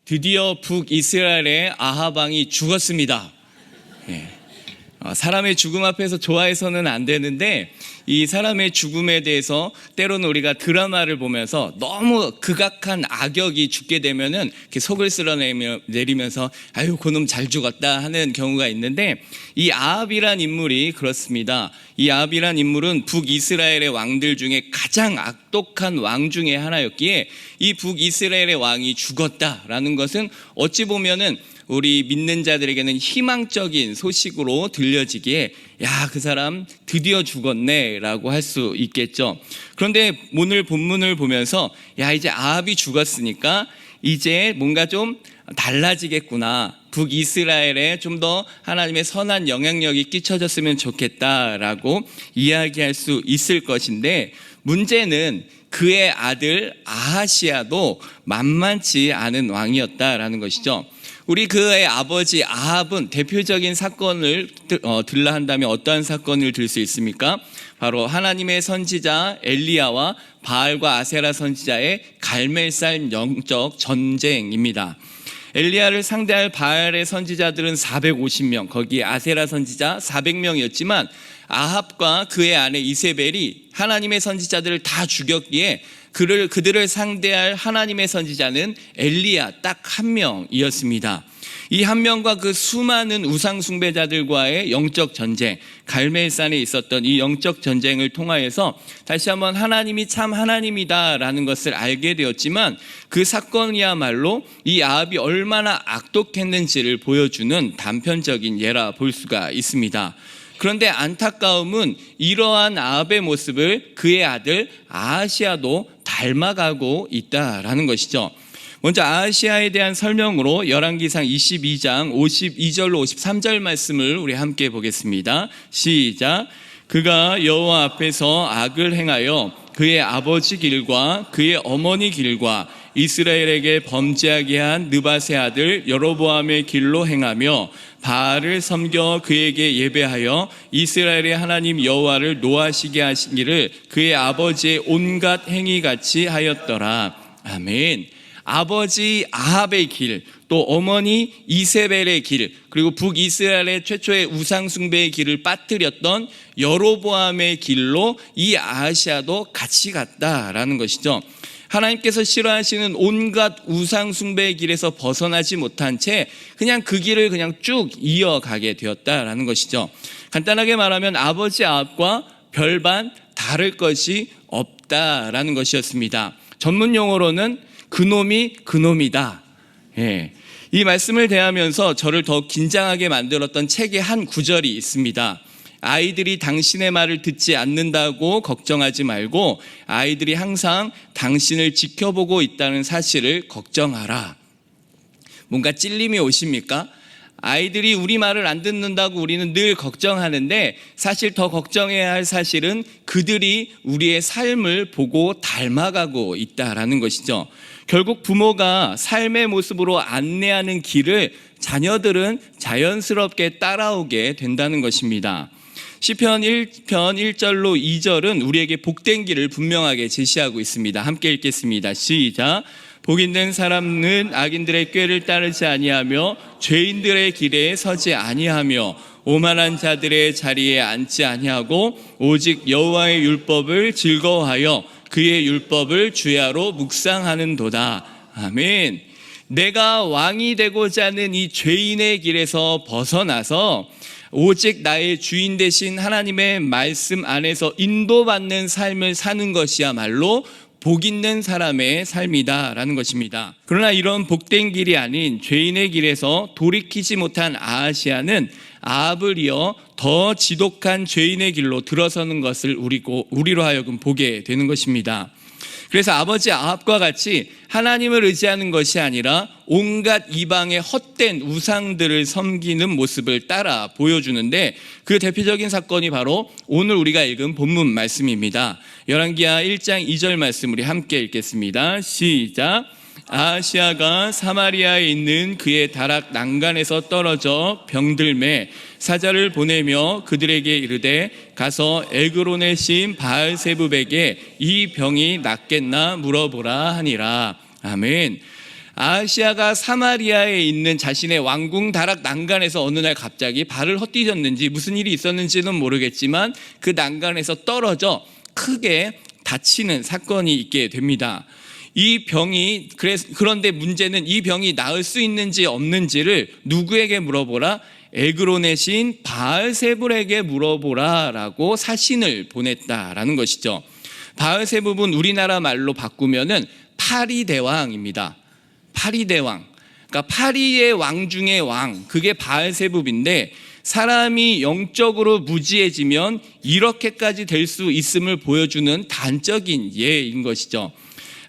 드디어 북이스라엘의 아합 왕이 죽었습니다. 사람의 죽음 앞에서 좋아해서는 안 되는데, 이 사람의 죽음에 대해서 때로는 우리가 드라마를 보면서 너무 극악한 악역이 죽게 되면은 이렇게 속을 쓸어내리면서 아유 그놈 잘 죽었다 하는 경우가 있는데, 이 아합이란 인물이 그렇습니다. 이 아합이란 인물은 북이스라엘의 왕들 중에 가장 악독한 왕 중에 하나였기에 이 북이스라엘의 왕이 죽었다라는 것은 어찌 보면은 우리 믿는 자들에게는 희망적인 소식으로 들려지기에 야, 그 사람 드디어 죽었네 라고 할 수 있겠죠. 그런데 오늘 본문을 보면서 야, 이제 아합이 죽었으니까 이제 뭔가 좀 달라지겠구나, 북이스라엘에 좀 더 하나님의 선한 영향력이 끼쳐졌으면 좋겠다라고 이야기할 수 있을 것인데, 문제는 그의 아들 아하시야도 만만치 않은 왕이었다라는 것이죠. 우리 그의 아버지 아합은 대표적인 사건을 들라 한다면 어떠한 사건을 들 수 있습니까? 바로 하나님의 선지자 엘리야와 바알과 아세라 선지자의 갈멜살 영적 전쟁입니다. 엘리야를 상대할 바알의 선지자들은 450명, 거기에 아세라 선지자 400명이었지만 아합과 그의 아내 이세벨이 하나님의 선지자들을 다 죽였기에 그들을 상대할 하나님의 선지자는 엘리야 딱 한 명이었습니다. 이 한 명과 그 수많은 우상 숭배자들과의 영적 전쟁, 갈멜산에 있었던 이 영적 전쟁을 통하여서 다시 한번 하나님이 참 하나님이다라는 것을 알게 되었지만, 그 사건이야말로 이 아합이 얼마나 악독했는지를 보여주는 단편적인 예라 볼 수가 있습니다. 그런데 안타까움은 이러한 아합의 모습을 그의 아들 아하시야도 닮아가고 있다라는 것이죠. 먼저 아하시야에 대한 설명으로 열왕기상 22장 52절로 53절 말씀을 우리 함께 보겠습니다. 시작. 그가 여호와 앞에서 악을 행하여 그의 아버지 길과 그의 어머니 길과 이스라엘에게 범죄하게 한 느밧의 아들 여로보암의 길로 행하며 바알을 섬겨 그에게 예배하여 이스라엘의 하나님 여호와를 노하시게 하시기를 그의 아버지의 온갖 행위같이 하였더라. 아멘. 아버지 아합의 길, 또 어머니 이세벨의 길, 그리고 북이스라엘의 최초의 우상숭배의 길을 빠뜨렸던 여로보암의 길로 이 아하시야도 같이 갔다라는 것이죠. 하나님께서 싫어하시는 온갖 우상숭배의 길에서 벗어나지 못한 채 그냥 그 길을 그냥 쭉 이어가게 되었다라는 것이죠. 간단하게 말하면 아버지 아합과 별반 다를 것이 없다라는 것이었습니다. 전문 용어로는 그놈이 그놈이다. 이 말씀을 대하면서 저를 더 긴장하게 만들었던 책의 한 구절이 있습니다. 아이들이 당신의 말을 듣지 않는다고 걱정하지 말고 아이들이 항상 당신을 지켜보고 있다는 사실을 걱정하라. 뭔가 찔림이 오십니까? 아이들이 우리 말을 안 듣는다고 우리는 늘 걱정하는데, 사실 더 걱정해야 할 사실은 그들이 우리의 삶을 보고 닮아가고 있다라는 것이죠. 결국 부모가 삶의 모습으로 안내하는 길을 자녀들은 자연스럽게 따라오게 된다는 것입니다. 시편 1편 1절로 2절은 우리에게 복된 길을 분명하게 제시하고 있습니다. 함께 읽겠습니다. 시작. 복 있는 사람은 악인들의 꾀를 따르지 아니하며 죄인들의 길에 서지 아니하며 오만한 자들의 자리에 앉지 아니하고 오직 여호와의 율법을 즐거워하여 그의 율법을 주야로 묵상하는도다. 아멘. 내가 왕이 되고자 하는 이 죄인의 길에서 벗어나서 오직 나의 주인 되신 하나님의 말씀 안에서 인도받는 삶을 사는 것이야말로 복 있는 사람의 삶이다라는 것입니다. 그러나 이런 복된 길이 아닌 죄인의 길에서 돌이키지 못한 아하시야는 아합을 이어 더 지독한 죄인의 길로 들어서는 것을 우리로 하여금 보게 되는 것입니다. 그래서 아버지 아합과 같이 하나님을 의지하는 것이 아니라 온갖 이방의 헛된 우상들을 섬기는 모습을 따라 보여주는데, 그 대표적인 사건이 바로 오늘 우리가 읽은 본문 말씀입니다. 열왕기하 1장 2절 말씀 우리 함께 읽겠습니다. 시작. 아하시야가 사마리아에 있는 그의 다락 난간에서 떨어져 병들매 사자를 보내며 그들에게 이르되 가서 에그론의 신 바알세붑에게 이 병이 낫겠나 물어보라 하니라. 아멘. 아하시아가 사마리아에 있는 자신의 왕궁 다락 난간에서 어느 날 갑자기 발을 헛디뎠는지 무슨 일이 있었는지는 모르겠지만 그 난간에서 떨어져 크게 다치는 사건이 있게 됩니다. 이 병이 그런데 문제는 이 병이 나을 수 있는지 없는지를 누구에게 물어보라? 에그론의 시인 바알세불에게 물어보라라고 사신을 보냈다라는 것이죠. 바알세불은 우리나라 말로 바꾸면은 파리대왕입니다. 파리대왕. 그러니까 파리의 왕 중의 왕. 그게 바알세불인데 사람이 영적으로 무지해지면 이렇게까지 될 수 있음을 보여주는 단적인 예인 것이죠.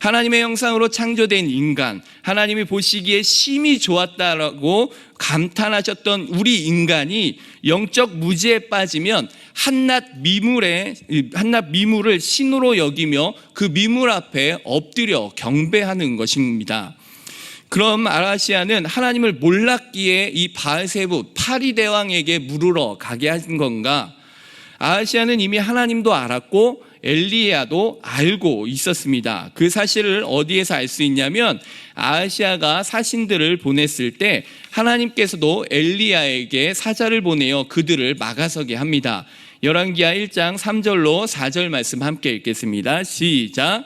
하나님의 형상으로 창조된 인간, 하나님이 보시기에 심히 좋았다라고 감탄하셨던 우리 인간이 영적 무지에 빠지면 한낱 미물을 신으로 여기며 그 미물 앞에 엎드려 경배하는 것입니다. 그럼 아하시아는 하나님을 몰랐기에 이 바알세불 파리대왕에게 물으러 가게 한 건가? 아하시아는 이미 하나님도 알았고 엘리야도 알고 있었습니다. 그 사실을 어디에서 알 수 있냐면 아하시아가 사신들을 보냈을 때 하나님께서도 엘리야에게 사자를 보내어 그들을 막아서게 합니다. 열왕기하 1장 3절로 4절 말씀 함께 읽겠습니다. 시작.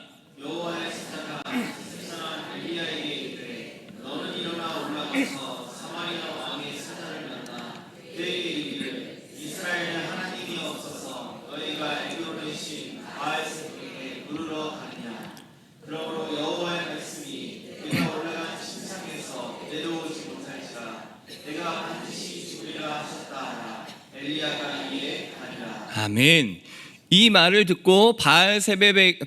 아멘. 이 말을 듣고 바알세불에게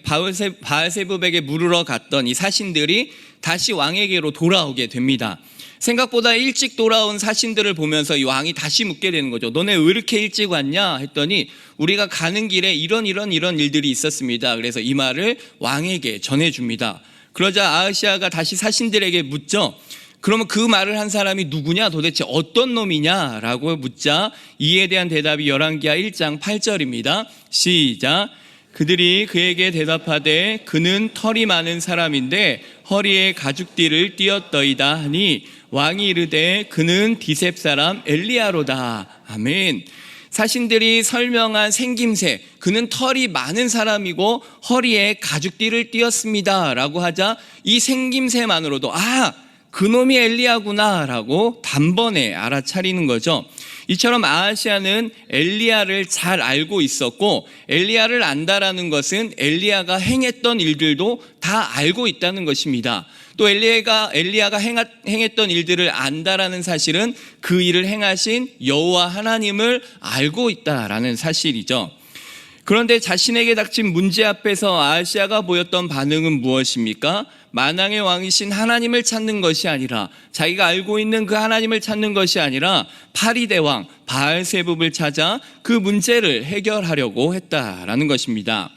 물으러 갔던 이 사신들이 다시 왕에게로 돌아오게 됩니다. 생각보다 일찍 돌아온 사신들을 보면서 이 왕이 다시 묻게 되는 거죠. 너네 왜 이렇게 일찍 왔냐 했더니 우리가 가는 길에 이런 일들이 있었습니다. 그래서 이 말을 왕에게 전해줍니다. 그러자 아하시아가 다시 사신들에게 묻죠. 그러면 그 말을 한 사람이 누구냐? 도대체 어떤 놈이냐라고 묻자 이에 대한 대답이 열왕기하 1장 8절입니다. 시작. 그들이 그에게 대답하되 그는 털이 많은 사람인데 허리에 가죽띠를 띄었더이다 하니 왕이 이르되 그는 디셉 사람 엘리야로다. 아멘. 사신들이 설명한 생김새, 그는 털이 많은 사람이고 허리에 가죽띠를 띄었습니다 라고 하자 이 생김새만으로도 그놈이 엘리야구나 라고 단번에 알아차리는 거죠. 이처럼 아하시아는 엘리야를 잘 알고 있었고 엘리야를 안다라는 것은 엘리야가 행했던 일들도 다 알고 있다는 것입니다. 또 엘리야가 행했던 일들을 안다라는 사실은 그 일을 행하신 여호와 하나님을 알고 있다라는 사실이죠. 그런데 자신에게 닥친 문제 앞에서 아하시아가 보였던 반응은 무엇입니까? 만왕의 왕이신 하나님을 찾는 것이 아니라 자기가 알고 있는 그 하나님을 찾는 것이 아니라 파리대왕 바알세불을 찾아 그 문제를 해결하려고 했다라는 것입니다.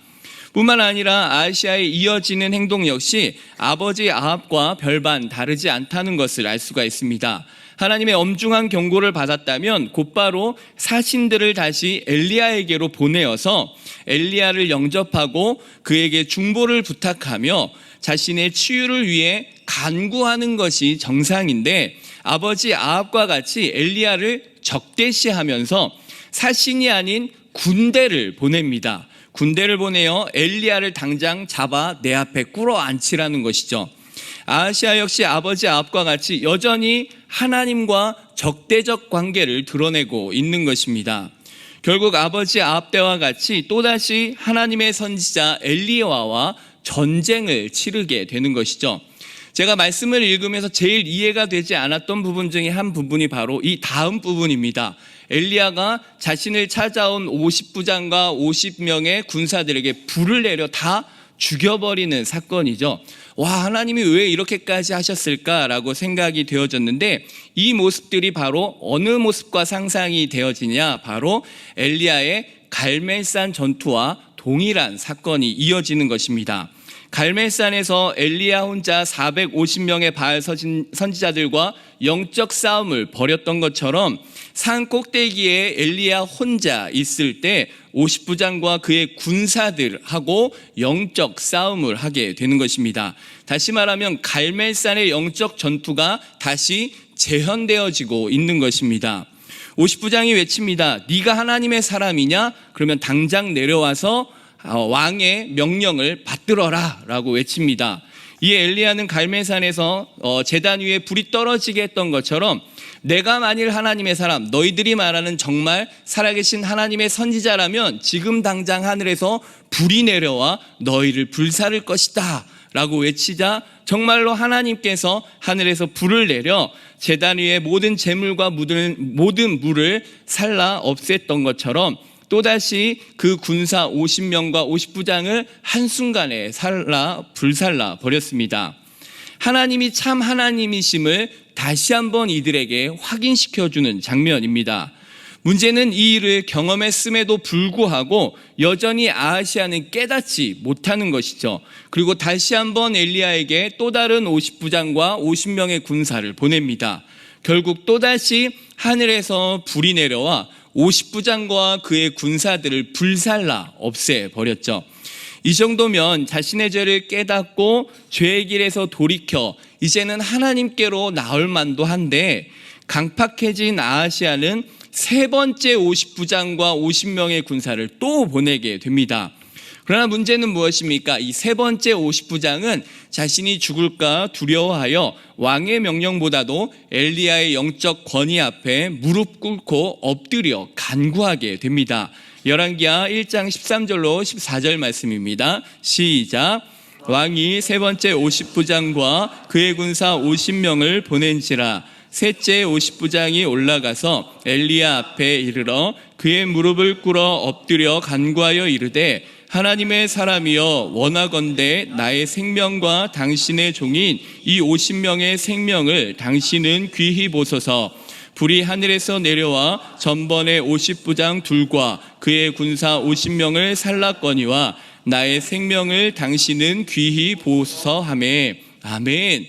뿐만 아니라 아하시아에 이어지는 행동 역시 아버지 아합과 별반 다르지 않다는 것을 알 수가 있습니다. 하나님의 엄중한 경고를 받았다면 곧바로 사신들을 다시 엘리야에게로 보내어서 엘리야를 영접하고 그에게 중보를 부탁하며 자신의 치유를 위해 간구하는 것이 정상인데 아버지 아합과 같이 엘리야를 적대시하면서 사신이 아닌 군대를 보냅니다. 군대를 보내어 엘리야를 당장 잡아 내 앞에 꿇어 앉히라는 것이죠. 아하시아 역시 아버지 아합과 같이 여전히 하나님과 적대적 관계를 드러내고 있는 것입니다. 결국 아버지 아합 때와 같이 또다시 하나님의 선지자 엘리야와 전쟁을 치르게 되는 것이죠. 제가 말씀을 읽으면서 제일 이해가 되지 않았던 부분 중에 한 부분이 바로 이 다음 부분입니다. 엘리야가 자신을 찾아온 50부장과 50명의 군사들에게 불을 내려 다 죽여버리는 사건이죠. 하나님이 왜 이렇게까지 하셨을까라고 생각이 되어졌는데 이 모습들이 바로 어느 모습과 상상이 되어지냐, 바로 엘리야의 갈멜산 전투와 동일한 사건이 이어지는 것입니다. 갈멜산에서 엘리야 혼자 450명의 바알 선지자들과 영적 싸움을 벌였던 것처럼 산 꼭대기에 엘리야 혼자 있을 때 50부장과 그의 군사들하고 영적 싸움을 하게 되는 것입니다. 다시 말하면 갈멜산의 영적 전투가 다시 재현되어지고 있는 것입니다. 50부장이 외칩니다. 네가 하나님의 사람이냐? 그러면 당장 내려와서 왕의 명령을 받들어라 라고 외칩니다. 이 엘리야는 갈멜산에서 제단 위에 불이 떨어지게 했던 것처럼 내가 만일 하나님의 사람, 너희들이 말하는 정말 살아계신 하나님의 선지자라면 지금 당장 하늘에서 불이 내려와 너희를 불사를 것이다 라고 외치자 정말로 하나님께서 하늘에서 불을 내려 제단 위에 모든 재물과 모든 물을 살라 없앴던 것처럼 또다시 그 군사 50명과 50부장을 한순간에 불살라 버렸습니다. 하나님이 참 하나님이심을 다시 한번 이들에게 확인시켜주는 장면입니다. 문제는 이 일을 경험했음에도 불구하고 여전히 아하시아는 깨닫지 못하는 것이죠. 그리고 다시 한번 엘리야에게 또 다른 50부장과 50명의 군사를 보냅니다. 결국 또다시 하늘에서 불이 내려와 50부장과 그의 군사들을 불살라 없애버렸죠. 이 정도면 자신의 죄를 깨닫고 죄의 길에서 돌이켜 이제는 하나님께로 나올 만도 한데 강팍해진 아하시아는 세 번째 50부장과 50명의 군사를 또 보내게 됩니다. 그러나 문제는 무엇입니까? 이 세 번째 50부장은 자신이 죽을까 두려워하여 왕의 명령보다도 엘리야의 영적 권위 앞에 무릎 꿇고 엎드려 간구하게 됩니다. 열왕기하 1장 13절로 14절 말씀입니다. 시작. 왕이 세 번째 50부장과 그의 군사 50명을 보낸지라. 셋째 50부장이 올라가서 엘리야 앞에 이르러 그의 무릎을 꿇어 엎드려 간구하여 이르되 하나님의 사람이여 원하건대 나의 생명과 당신의 종인 이 50명의 생명을 당신은 귀히 보소서. 불이 하늘에서 내려와 전번의 50부장 둘과 그의 군사 50명을 살랐거니와 나의 생명을 당신은 귀히 보소서 하매. 아멘.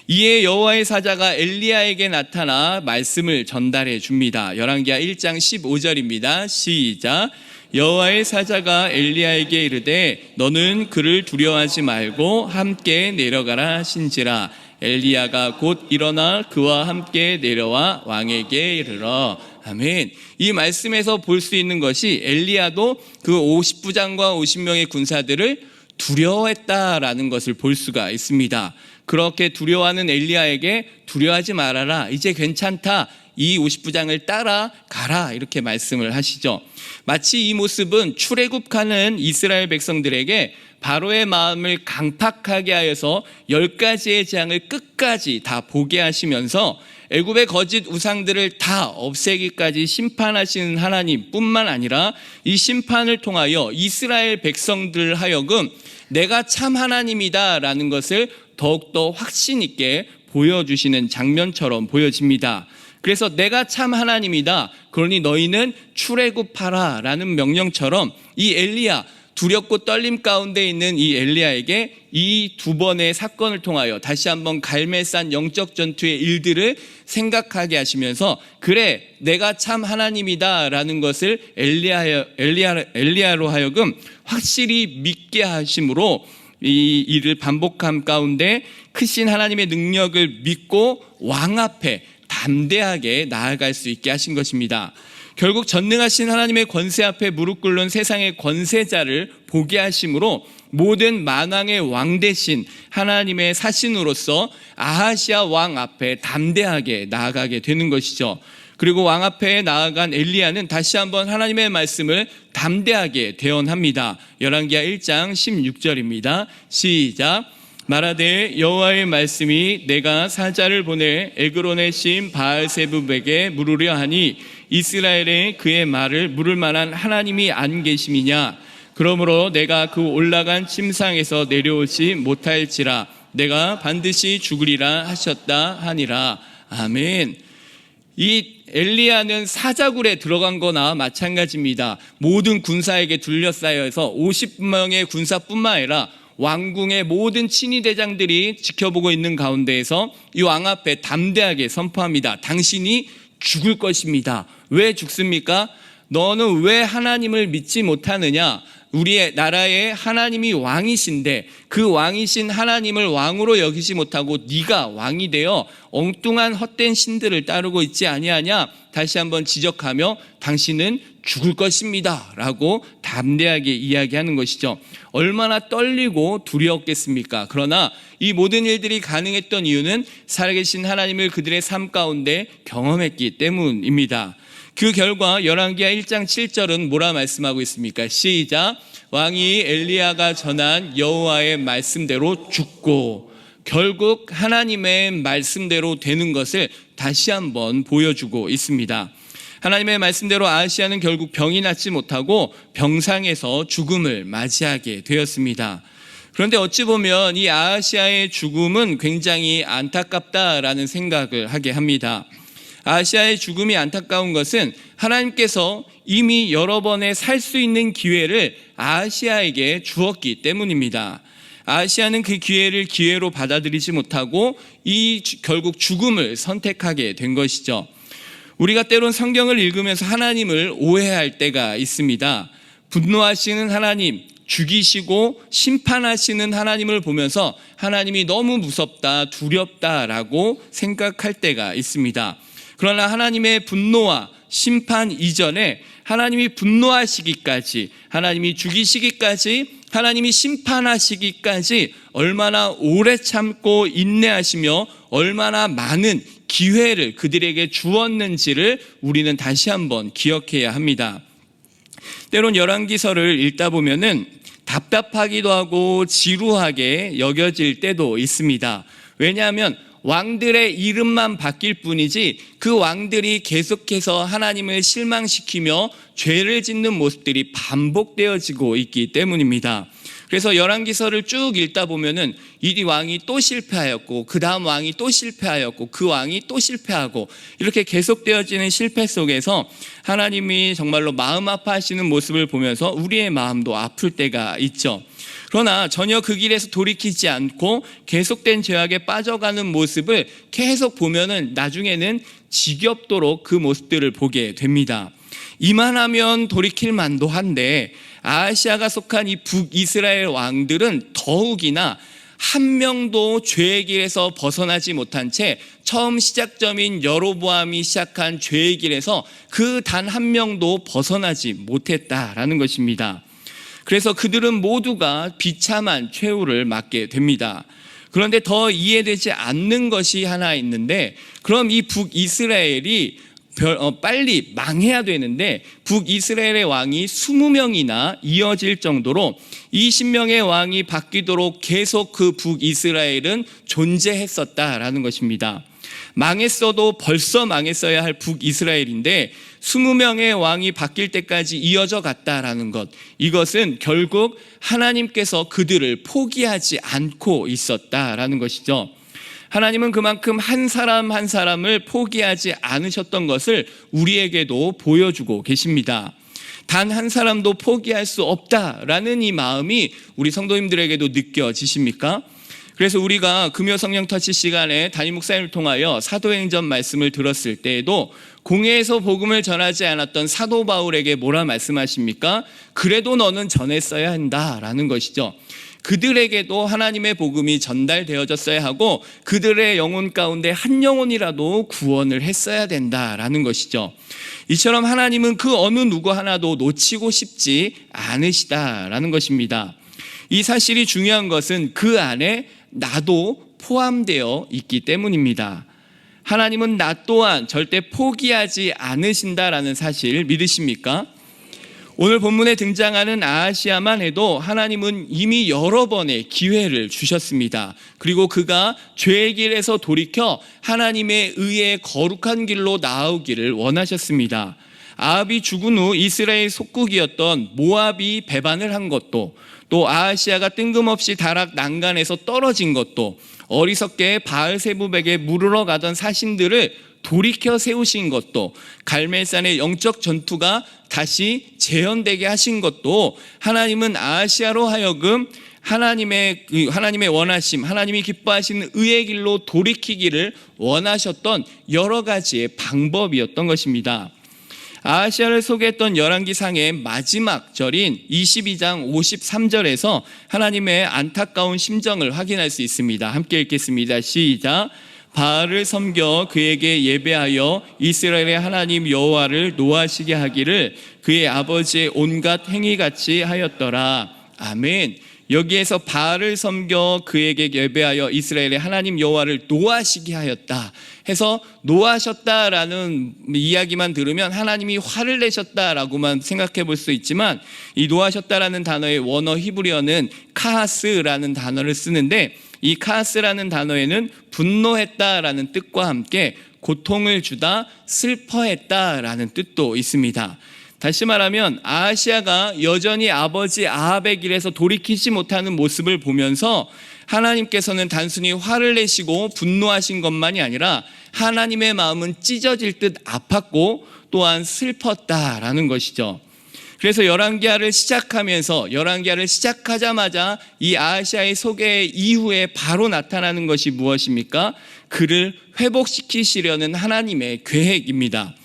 이에 여호와의 사자가 엘리야에게 나타나 말씀을 전달해 줍니다. 열왕기하 1장 15절입니다. 시작. 여호와의 사자가 엘리야에게 이르되 너는 그를 두려워하지 말고 함께 내려가라 하신지라. 엘리야가 곧 일어나 그와 함께 내려와 왕에게 이르러. 아멘. 이 말씀에서 볼 수 있는 것이 엘리야도 그 50부장과 50명의 군사들을 두려워했다라는 것을 볼 수가 있습니다. 그렇게 두려워하는 엘리야에게 두려워하지 말아라. 이제 괜찮다. 이 50부장을 따라가라. 이렇게 말씀을 하시죠. 마치 이 모습은 출애굽하는 이스라엘 백성들에게 바로의 마음을 강팍하게 하여서 10가지의 재앙을 끝까지 다 보게 하시면서 애굽의 거짓 우상들을 다 없애기까지 심판하시는 하나님뿐만 아니라 이 심판을 통하여 이스라엘 백성들 하여금 내가 참 하나님이다라는 것을 더욱더 확신 있게 보여주시는 장면처럼 보여집니다. 그래서 내가 참 하나님이다. 그러니 너희는 출애굽하라 라는 명령처럼 이 엘리야, 두렵고 떨림 가운데 있는 이 엘리야에게 이 두 번의 사건을 통하여 다시 한번 갈멜산 영적 전투의 일들을 생각하게 하시면서 그래 내가 참 하나님이다 라는 것을 엘리야로 하여금 확실히 믿게 하심으로 이 일을 반복함 가운데 크신 하나님의 능력을 믿고 왕 앞에 담대하게 나아갈 수 있게 하신 것입니다. 결국 전능하신 하나님의 권세 앞에 무릎 꿇는 세상의 권세자를 보게 하심으로 모든 만왕의 왕 대신 하나님의 사신으로서 아하시아 왕 앞에 담대하게 나아가게 되는 것이죠. 그리고 왕 앞에 나아간 엘리야는 다시 한번 하나님의 말씀을 담대하게 대언합니다. 열왕기하 1장 16절입니다. 시작. 말하되 여호와의 말씀이 내가 사자를 보내 에그론의 신 바알세붑에게 물으려 하니 이스라엘에 그의 말을 물을 만한 하나님이 안 계심이냐. 그러므로 내가 그 올라간 침상에서 내려오지 못할지라 내가 반드시 죽으리라 하셨다 하니라. 아멘. 이 엘리야는 사자굴에 들어간 거나 마찬가지입니다. 모든 군사에게 둘러싸여서 50명의 군사뿐만 아니라 왕궁의 모든 친위 대장들이 지켜보고 있는 가운데에서 이 왕 앞에 담대하게 선포합니다. 당신이 죽을 것입니다. 왜 죽습니까? 너는 왜 하나님을 믿지 못하느냐? 우리의 나라의 하나님이 왕이신데 그 왕이신 하나님을 왕으로 여기지 못하고 네가 왕이 되어 엉뚱한 헛된 신들을 따르고 있지 아니하냐? 다시 한번 지적하며 당신은 죽을 것입니다 라고 담대하게 이야기하는 것이죠. 얼마나 떨리고 두려웠겠습니까? 그러나 이 모든 일들이 가능했던 이유는 살아계신 하나님을 그들의 삶 가운데 경험했기 때문입니다. 그 결과 열왕기하 1장 7절은 뭐라 말씀하고 있습니까? 시작. 왕이 엘리야가 전한 여호와의 말씀대로 죽고, 결국 하나님의 말씀대로 되는 것을 다시 한번 보여주고 있습니다. 하나님의 말씀대로 아하시아는 결국 병이 낫지 못하고 병상에서 죽음을 맞이하게 되었습니다. 그런데 어찌 보면 이 아하시아의 죽음은 굉장히 안타깝다라는 생각을 하게 합니다. 아하시아의 죽음이 안타까운 것은 하나님께서 이미 여러 번의 살 수 있는 기회를 아하시아에게 주었기 때문입니다. 아하시아는 그 기회를 기회로 받아들이지 못하고 결국 죽음을 선택하게 된 것이죠. 우리가 때론 성경을 읽으면서 하나님을 오해할 때가 있습니다. 분노하시는 하나님, 죽이시고 심판하시는 하나님을 보면서 하나님이 너무 무섭다, 두렵다라고 생각할 때가 있습니다. 그러나 하나님의 분노와 심판 이전에 하나님이 분노하시기까지, 하나님이 죽이시기까지, 하나님이 심판하시기까지 얼마나 오래 참고 인내하시며 얼마나 많은 기회를 그들에게 주었는지를 우리는 다시 한번 기억해야 합니다. 때론 열왕기서를 읽다 보면은 답답하기도 하고 지루하게 여겨질 때도 있습니다. 왜냐하면 왕들의 이름만 바뀔 뿐이지 그 왕들이 계속해서 하나님을 실망시키며 죄를 짓는 모습들이 반복되어지고 있기 때문입니다. 그래서 열왕기서를 쭉 읽다 보면은 이 왕이 또 실패하였고 그 다음 왕이 또 실패하였고 그 왕이 또 실패하고 이렇게 계속되어지는 실패 속에서 하나님이 정말로 마음 아파하시는 모습을 보면서 우리의 마음도 아플 때가 있죠. 그러나 전혀 그 길에서 돌이키지 않고 계속된 죄악에 빠져가는 모습을 계속 보면은 나중에는 지겹도록 그 모습들을 보게 됩니다. 이만하면 돌이킬 만도 한데 아하시아가 속한 이 북이스라엘 왕들은 더욱이나 한 명도 죄의 길에서 벗어나지 못한 채 처음 시작점인 여로보암이 시작한 죄의 길에서 그 단 한 명도 벗어나지 못했다라는 것입니다. 그래서 그들은 모두가 비참한 최후를 맞게 됩니다. 그런데 더 이해되지 않는 것이 하나 있는데, 그럼 이 북이스라엘이 빨리 망해야 되는데 북이스라엘의 왕이 20명이나 이어질 정도로 20명의 왕이 바뀌도록 계속 그 북이스라엘은 존재했었다라는 것입니다. 망했어도 벌써 망했어야 할 북이스라엘인데 20명의 왕이 바뀔 때까지 이어져 갔다라는 것, 이것은 결국 하나님께서 그들을 포기하지 않고 있었다라는 것이죠. 하나님은 그만큼 한 사람 한 사람을 포기하지 않으셨던 것을 우리에게도 보여주고 계십니다. 단 한 사람도 포기할 수 없다라는 이 마음이 우리 성도님들에게도 느껴지십니까? 그래서 우리가 금요 성령 터치 시간에 담임 목사님을 통하여 사도행전 말씀을 들었을 때에도 공회에서 복음을 전하지 않았던 사도 바울에게 뭐라 말씀하십니까? 그래도 너는 전했어야 한다라는 것이죠. 그들에게도 하나님의 복음이 전달되어졌어야 하고 그들의 영혼 가운데 한 영혼이라도 구원을 했어야 된다라는 것이죠. 이처럼 하나님은 그 어느 누구 하나도 놓치고 싶지 않으시다라는 것입니다. 이 사실이 중요한 것은 그 안에 나도 포함되어 있기 때문입니다. 하나님은 나 또한 절대 포기하지 않으신다라는 사실 믿으십니까? 오늘 본문에 등장하는 아하시아만 해도 하나님은 이미 여러 번의 기회를 주셨습니다. 그리고 그가 죄의 길에서 돌이켜 하나님의 의의 거룩한 길로 나아오기를 원하셨습니다. 아합이 죽은 후 이스라엘 속국이었던 모압이 배반을 한 것도, 또 아하시아가 뜬금없이 다락 난간에서 떨어진 것도, 어리석게 바알세붑에게 물으러 가던 사신들을 돌이켜 세우신 것도, 갈멜산의 영적 전투가 다시 재현되게 하신 것도 하나님은 아하시아로 하여금 하나님의 원하심, 하나님이 기뻐하시는 의의 길로 돌이키기를 원하셨던 여러 가지의 방법이었던 것입니다. 아하시아를 소개했던 열왕기상의 마지막 절인 22장 53절에서 하나님의 안타까운 심정을 확인할 수 있습니다. 함께 읽겠습니다. 시작. 바알을 섬겨 그에게 예배하여 이스라엘의 하나님 여호와를 노하시게 하기를 그의 아버지의 온갖 행위같이 하였더라. 아멘. 여기에서 바알을 섬겨 그에게 예배하여 이스라엘의 하나님 여호와를 노하시게 하였다 해서 노하셨다라는 이야기만 들으면 하나님이 화를 내셨다라고만 생각해 볼 수 있지만, 이 노하셨다라는 단어의 원어 히브리어는 카하스라는 단어를 쓰는데, 이 카하스라는 단어에는 분노했다라는 뜻과 함께 고통을 주다, 슬퍼했다라는 뜻도 있습니다. 다시 말하면 아하시아가 여전히 아버지 아합의 길에서 돌이키지 못하는 모습을 보면서 하나님께서는 단순히 화를 내시고 분노하신 것만이 아니라 하나님의 마음은 찢어질 듯 아팠고 또한 슬펐다라는 것이죠. 그래서 열왕기하를 시작하자마자 이 아하시아의 소개 이후에 바로 나타나는 것이 무엇입니까? 그를 회복시키시려는 하나님의 계획입니다.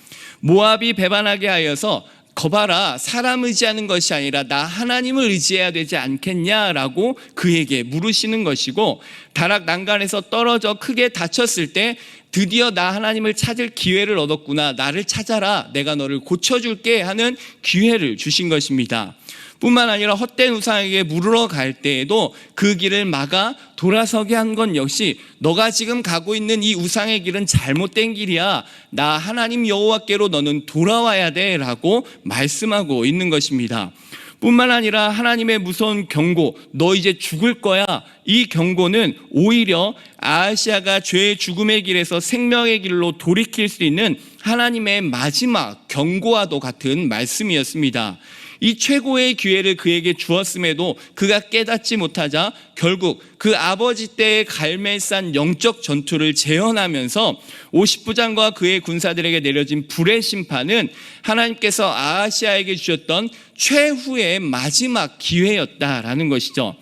모압이 배반하게 하여서 거봐라, 사람 의지하는 것이 아니라 나 하나님을 의지해야 되지 않겠냐라고 그에게 물으시는 것이고, 다락 난간에서 떨어져 크게 다쳤을 때 드디어 나 하나님을 찾을 기회를 얻었구나, 나를 찾아라, 내가 너를 고쳐줄게 하는 기회를 주신 것입니다. 뿐만 아니라 헛된 우상에게 물으러 갈 때에도 그 길을 막아 돌아서게 한 건 역시 너가 지금 가고 있는 이 우상의 길은 잘못된 길이야, 나 하나님 여호와께로 너는 돌아와야 돼 라고 말씀하고 있는 것입니다. 뿐만 아니라 하나님의 무서운 경고, 너 이제 죽을 거야, 이 경고는 오히려 아하시아가 죄의 죽음의 길에서 생명의 길로 돌이킬 수 있는 하나님의 마지막 경고와도 같은 말씀이었습니다. 이 최고의 기회를 그에게 주었음에도 그가 깨닫지 못하자 결국 그 아버지 때의 갈멜산 영적 전투를 재현하면서 50부장과 그의 군사들에게 내려진 불의 심판은 하나님께서 아하시아에게 주셨던 최후의 마지막 기회였다라는 것이죠.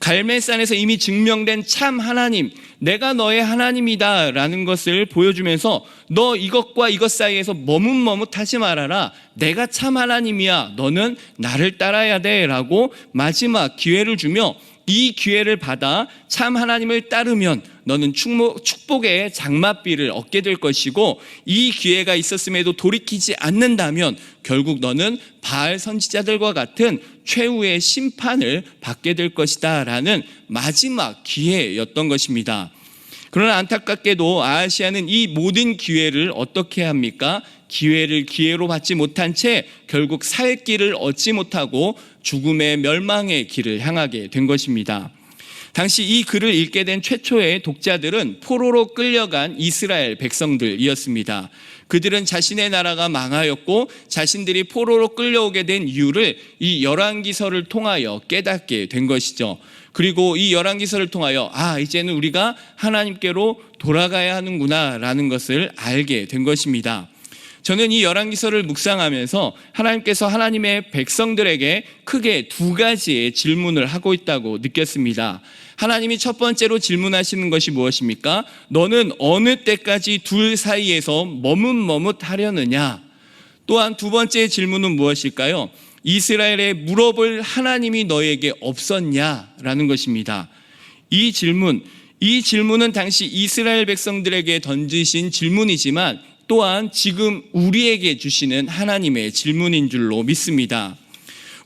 갈멜산에서 이미 증명된 참 하나님, 내가 너의 하나님이다 라는 것을 보여주면서 너 이것과 이것 사이에서 머뭇머뭇하지 말아라, 내가 참 하나님이야, 너는 나를 따라야 돼 라고 마지막 기회를 주며, 이 기회를 받아 참 하나님을 따르면 너는 축복의 장맛비를 얻게 될 것이고, 이 기회가 있었음에도 돌이키지 않는다면 결국 너는 바알 선지자들과 같은 최후의 심판을 받게 될 것이다 라는 마지막 기회였던 것입니다. 그러나 안타깝게도 아하시아는 이 모든 기회를 어떻게 합니까? 기회를 기회로 받지 못한 채 결국 살 길을 얻지 못하고 죽음의 멸망의 길을 향하게 된 것입니다. 당시 이 글을 읽게 된 최초의 독자들은 포로로 끌려간 이스라엘 백성들이었습니다. 그들은 자신의 나라가 망하였고 자신들이 포로로 끌려오게 된 이유를 이 열왕기서를 통하여 깨닫게 된 것이죠. 그리고 이 열왕기서를 통하여 이제는 우리가 하나님께로 돌아가야 하는구나 라는 것을 알게 된 것입니다. 저는 이 열왕기서를 묵상하면서 하나님께서 하나님의 백성들에게 크게 두 가지의 질문을 하고 있다고 느꼈습니다. 하나님이 첫 번째로 질문하시는 것이 무엇입니까? 너는 어느 때까지 둘 사이에서 머뭇머뭇하려느냐? 또한 두 번째 질문은 무엇일까요? 이스라엘에 물어볼 하나님이 너에게 없었냐라는 것입니다. 이 질문은 당시 이스라엘 백성들에게 던지신 질문이지만 또한 지금 우리에게 주시는 하나님의 질문인 줄로 믿습니다.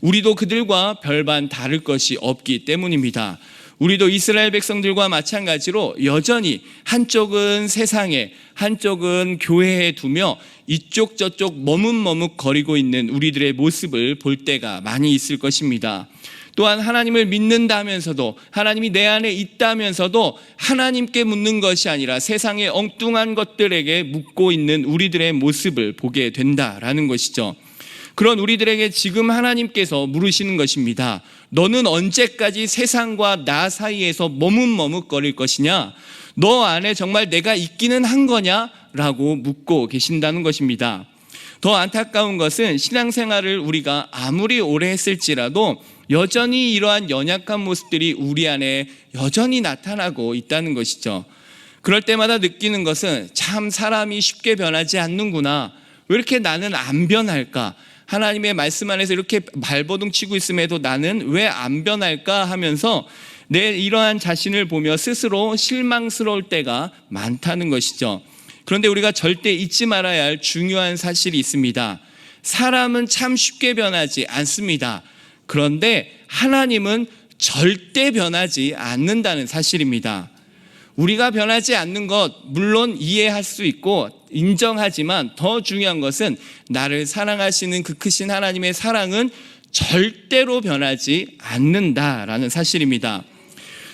우리도 그들과 별반 다를 것이 없기 때문입니다. 우리도 이스라엘 백성들과 마찬가지로 여전히 한쪽은 세상에, 한쪽은 교회에 두며 이쪽 저쪽 머뭇머뭇거리고 있는 우리들의 모습을 볼 때가 많이 있을 것입니다. 또한 하나님을 믿는다면서도, 하나님이 내 안에 있다면서도 하나님께 묻는 것이 아니라 세상의 엉뚱한 것들에게 묻고 있는 우리들의 모습을 보게 된다라는 것이죠. 그런 우리들에게 지금 하나님께서 물으시는 것입니다. 너는 언제까지 세상과 나 사이에서 머뭇머뭇거릴 것이냐? 너 안에 정말 내가 있기는 한 거냐? 라고 묻고 계신다는 것입니다. 더 안타까운 것은 신앙생활을 우리가 아무리 오래 했을지라도 여전히 이러한 연약한 모습들이 우리 안에 여전히 나타나고 있다는 것이죠. 그럴 때마다 느끼는 것은 참 사람이 쉽게 변하지 않는구나. 왜 이렇게 나는 안 변할까? 하나님의 말씀 안에서 이렇게 발버둥 치고 있음에도 나는 왜 안 변할까 하면서 내 이러한 자신을 보며 스스로 실망스러울 때가 많다는 것이죠. 그런데 우리가 절대 잊지 말아야 할 중요한 사실이 있습니다. 사람은 참 쉽게 변하지 않습니다. 그런데 하나님은 절대 변하지 않는다는 사실입니다. 우리가 변하지 않는 것 물론 이해할 수 있고 인정하지만 더 중요한 것은 나를 사랑하시는 그 크신 하나님의 사랑은 절대로 변하지 않는다라는 사실입니다.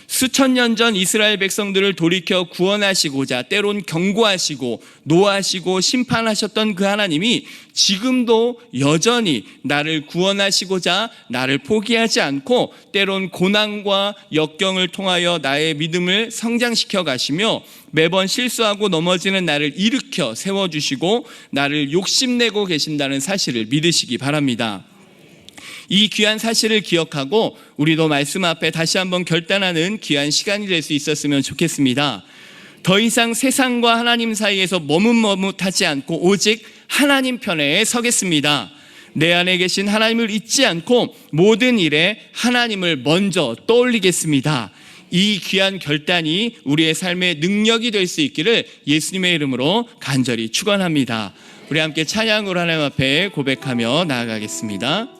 수천 년 전 이스라엘 백성들을 돌이켜 구원하시고자 때론 경고하시고 노하시고 심판하셨던 그 하나님이 지금도 여전히 나를 구원하시고자 나를 포기하지 않고 때론 고난과 역경을 통하여 나의 믿음을 성장시켜 가시며 매번 실수하고 넘어지는 나를 일으켜 세워주시고 나를 욕심내고 계신다는 사실을 믿으시기 바랍니다. 이 귀한 사실을 기억하고 우리도 말씀 앞에 다시 한번 결단하는 귀한 시간이 될 수 있었으면 좋겠습니다. 더 이상 세상과 하나님 사이에서 머뭇머뭇하지 않고 오직 하나님 편에 서겠습니다. 내 안에 계신 하나님을 잊지 않고 모든 일에 하나님을 먼저 떠올리겠습니다. 이 귀한 결단이 우리의 삶의 능력이 될 수 있기를 예수님의 이름으로 간절히 축원합니다. 우리 함께 찬양으로 하나님 앞에 고백하며 나아가겠습니다.